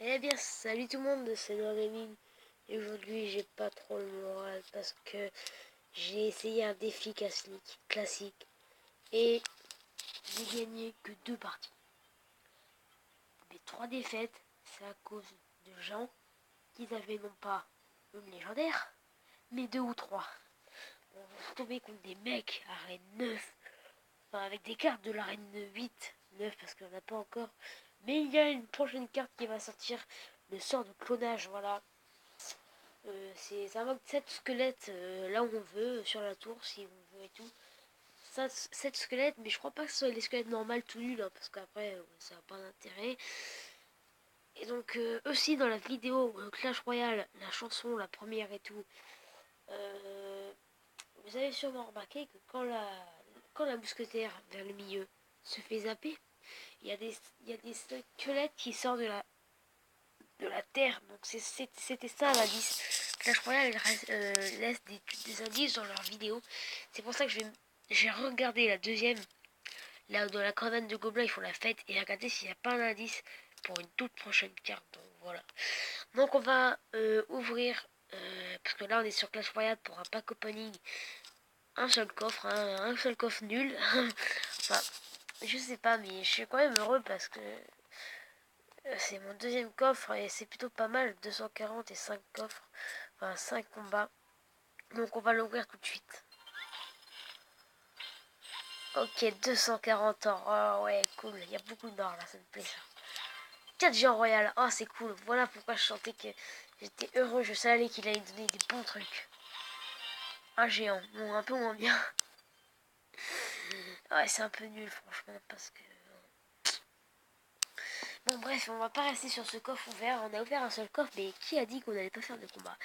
Eh bien, salut tout le monde, c'est Noémie. Et aujourd'hui, j'ai pas trop le moral parce que j'ai essayé un défi classique et j'ai gagné que 2 parties. Mes 3 défaites, c'est à cause de gens qui avaient non pas une légendaire, mais 2 ou 3. On va tomber contre des mecs à arène 9, enfin avec des cartes de l'arène 8, 9 parce qu'on n'a pas encore. Mais il y a une prochaine carte qui va sortir, le sort de clonage, voilà. Ça manque 7 squelettes là où on veut, sur la tour si on veut et tout. 7 squelettes, mais je crois pas que ce soit les squelettes normales tout nuls, hein, parce qu'après ça n'a pas d'intérêt. Et donc aussi dans la vidéo Clash Royale, la chanson, la première et tout, euh, vous avez sûrement remarqué que quand la mousquetaire vers le milieu se fait zapper, il y a des squelettes qui sortent de la terre. Donc c'était ça l'indice. Clash Royale laisse des indices dans leurs vidéos. C'est pour ça que j'ai regardé la deuxième. Là, dans la caravane de gobelins, ils font la fête. Et regardez s'il n'y a pas un indice pour une toute prochaine carte. Donc voilà. Donc on va ouvrir. Parce que là, on est sur Clash Royale pour un pack opening. Un seul coffre. Un seul coffre nul. Enfin, je sais pas, mais je suis quand même heureux parce que c'est mon deuxième coffre et c'est plutôt pas mal. 240 et 5 coffres. Enfin, 5 combats. Donc on va l'ouvrir tout de suite. Ok, 240 ans. Oh ouais, cool. Il y a beaucoup d'or là, ça me plaît ça. 4 géants royal. Oh, c'est cool. Voilà pourquoi je sentais que j'étais heureux. Je savais qu'il allait donner des bons trucs. Un géant. Bon, un peu moins bien. Ouais, c'est un peu nul, franchement, parce que... Bon, bref, on va pas rester sur ce coffre ouvert. On a ouvert un seul coffre, mais qui a dit qu'on n'allait pas faire de combat?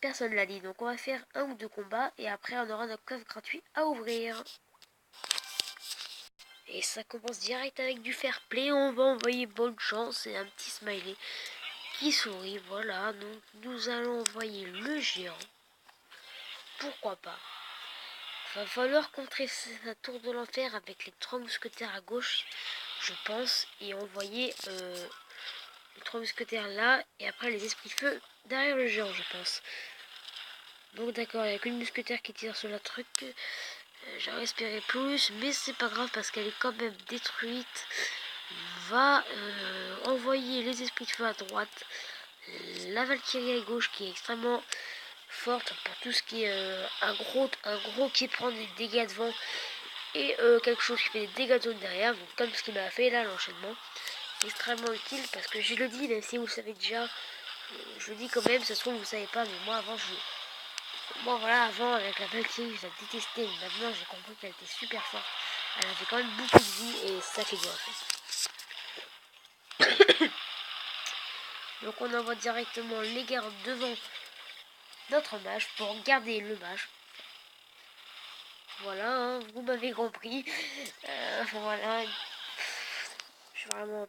Personne l'a dit. Donc on va faire 1 ou 2 combats et après on aura notre coffre gratuit à ouvrir. Et ça commence direct avec du fair play. On va envoyer bonne chance et un petit smiley qui sourit. Voilà, donc nous allons envoyer le géant. Pourquoi pas? Va falloir contrer sa tour de l'enfer avec les 3 mousquetaires à gauche, je pense, et envoyer les 3 mousquetaires là, et après les esprits feu derrière le géant, je pense. Donc d'accord, il n'y a qu'une mousquetaire qui tire sur la truc. J'aurais espéré plus, mais c'est pas grave parce qu'elle est quand même détruite. Va envoyer les esprits de feu à droite, la Valkyrie à gauche qui est extrêmement forte pour tout ce qui est un gros qui prend des dégâts devant et quelque chose qui fait des dégâts de zone derrière, donc comme ce qu'il m'a fait là, l'enchaînement. C'est extrêmement utile parce que je le dis, même si vous le savez déjà, je le dis quand même, ça se trouve vous ne savez pas, mais moi avant voilà, avant avec la Valkyrie, je la détestais, mais maintenant j'ai compris qu'elle était super forte. Elle avait quand même beaucoup de vie et c'est ça qui est bien fait. Donc on envoie directement les gardes devant notre mage pour garder le mage. Voilà, hein, vous m'avez compris. Voilà. Je suis vraiment un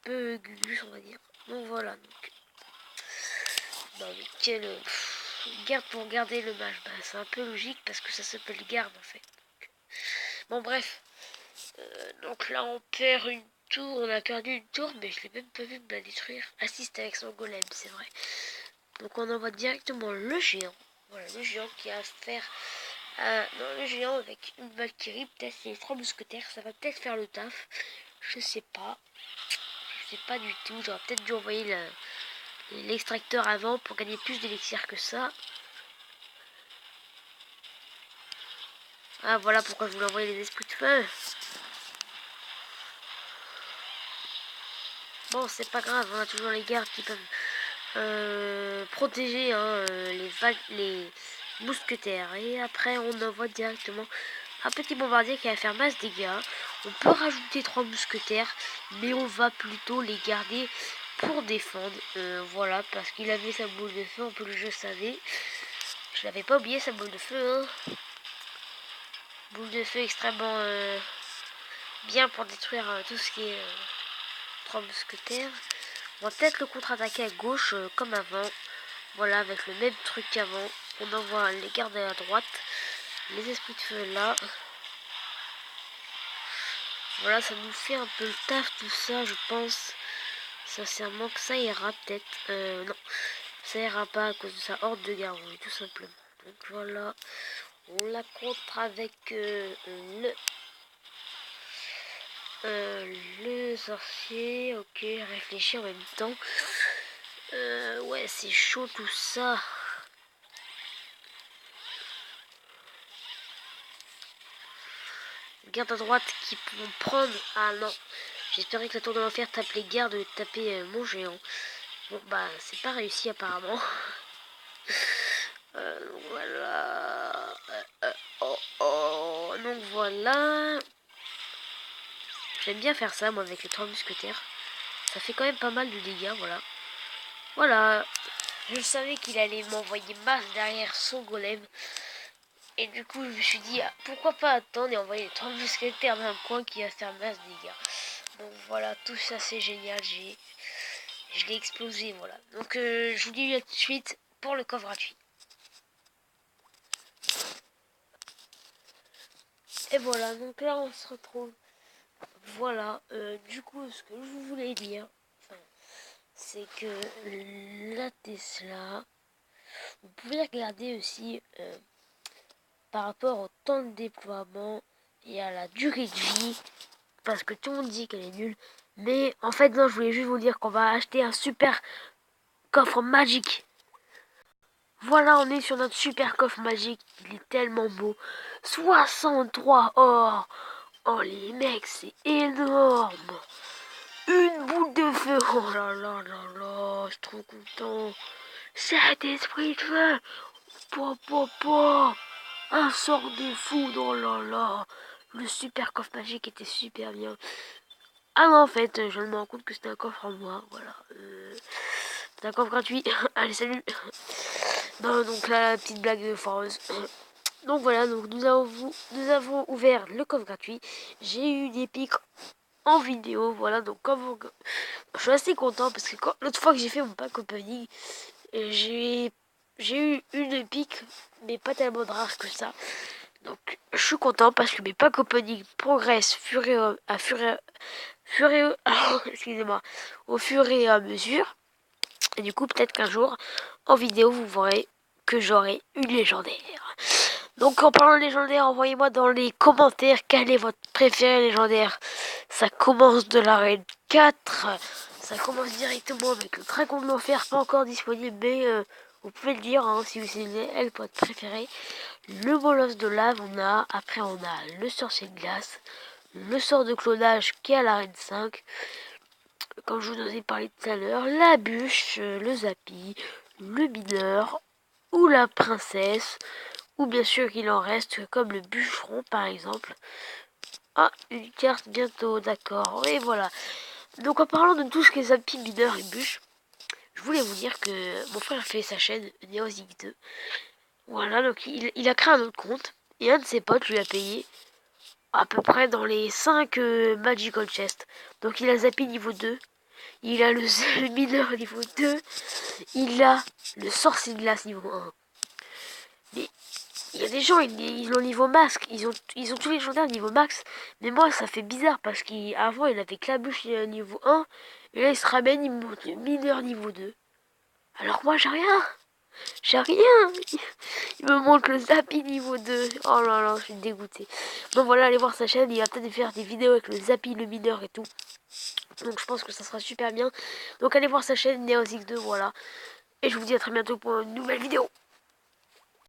peu gugus, on va dire. Donc voilà. Donc, non mais quelle garde pour garder le mage. Bah, c'est un peu logique parce que ça s'appelle garde en fait. Bon bref. Donc là on perd une tour. On a perdu une tour, mais je l'ai même pas vu me la détruire. Assiste avec son golem, c'est vrai. Donc on envoie directement le géant. Voilà, le géant qui a à faire... non, le géant avec une Valkyrie, peut-être les 3 mousquetaires, ça va peut-être faire le taf. Je sais pas. Je sais pas du tout. J'aurais peut-être dû envoyer l'extracteur avant pour gagner plus d'élixir que ça. Ah, voilà pourquoi je voulais envoyer les esprits de feu. Bon, c'est pas grave, on a toujours les gardes qui peuvent protéger hein, les mousquetaires. Et après, on envoie directement un petit bombardier qui va faire masse dégâts. On peut rajouter 3 mousquetaires, mais on va plutôt les garder pour défendre. Voilà, parce qu'il avait sa boule de feu, un peu le jeu savait. Je l'avais pas oublié sa boule de feu. Hein. Boule de feu extrêmement bien pour détruire tout ce qui est 3 mousquetaires. On va peut-être le contre-attaquer à gauche comme avant. Voilà, avec le même truc qu'avant. On envoie les gardes à droite. Les esprits de feu là. Voilà, ça nous fait un peu le taf tout ça, je pense. sincèrement que ça ira peut-être. Non, ça ira pas à cause de sa horde de gargouilles, tout simplement. Donc voilà, on la contre avec le sorcier. Ok, réfléchir en même temps. Ouais, c'est chaud tout ça. Garde à droite qui vont prendre. Ah non, j'espérais que la tour de l'enfer tape les gardes et taper mon géant. Bon bah c'est pas réussi apparemment. Voilà. Donc voilà. J'aime bien faire ça moi avec les 3 mousquetaires. Ça fait quand même pas mal de dégâts, voilà. Voilà. Je savais qu'il allait m'envoyer masse derrière son golem. Et du coup, je me suis dit, ah, pourquoi pas attendre et envoyer les 3 mousquetaires dans un coin qui va faire masse dégâts. Donc voilà, tout ça c'est génial. Je l'ai explosé, voilà. Donc je vous dis à tout de suite pour le coffre gratuit. Et voilà, donc là on se retrouve. Voilà, du coup, ce que je voulais dire, c'est que la Tesla, vous pouvez regarder aussi par rapport au temps de déploiement et à la durée de vie, parce que tout le monde dit qu'elle est nulle. Mais en fait, non, je voulais juste vous dire qu'on va acheter un super coffre magique. Voilà, on est sur notre super coffre magique. Il est tellement beau. 63 or. Oh les mecs, c'est énorme. Une boule de feu. Oh là là là là, je suis trop content. 7 esprits de feu. Po. Un sort de foudre. Oh là là. Le super coffre magique était super bien. Ah non, en fait, je me rends compte que c'était un coffre en moi. Voilà. C'est un coffre gratuit. Allez, salut. Non, donc là, la petite blague de foreuse. Donc voilà, donc nous avons ouvert le coffre gratuit. J'ai eu des pics en vidéo, voilà, donc comme je suis assez content parce que l'autre fois que j'ai fait mon pack opening, j'ai eu une pique, mais pas tellement de rare que ça. Donc je suis content parce que mes packs opening progressent excusez-moi, au fur et à mesure. Et du coup, peut-être qu'un jour, en vidéo, vous verrez que j'aurai une légendaire. Donc en parlant de légendaire, envoyez-moi dans les commentaires quel est votre préféré légendaire. Ça commence de l'arène 4. Ça commence directement avec le dragon de l'enfer, pas encore disponible, mais vous pouvez le dire hein, si vous aimez elle votre préféré. Le molosse de lave, après on a le sorcier de glace, le sort de clonage qui est à l'arène 5. Comme je vous en ai parlé tout à l'heure, la bûche, le zappy, le mineur ou la princesse. Ou bien sûr qu'il en reste, comme le bûcheron par exemple. Ah, une carte bientôt, d'accord. Et voilà. Donc en parlant de tout ce qui est zappy, mineur et bûche, je voulais vous dire que mon frère fait sa chaîne Neozig2. Voilà, donc il a créé un autre compte. Et un de ses potes lui a payé à peu près dans les 5 Magical Chest. Donc il a zappy niveau 2. Il a le mineur niveau 2. Il a le sorcier de glace niveau 1. Mais il y a des gens, ils ont niveau max, ils ont tous les légendaires niveau max. Mais moi, ça fait bizarre parce qu'avant, il avait que la bûche niveau 1. Et là, il se ramène, il monte mineur niveau 2. Alors moi, j'ai rien. J'ai rien. Il me montre le zappy niveau 2. Oh là là, je suis dégoûtée. Donc voilà, allez voir sa chaîne. Il va peut-être faire des vidéos avec le zappy, le mineur et tout. Donc je pense que ça sera super bien. Donc allez voir sa chaîne Neozix2, voilà. Et je vous dis à très bientôt pour une nouvelle vidéo.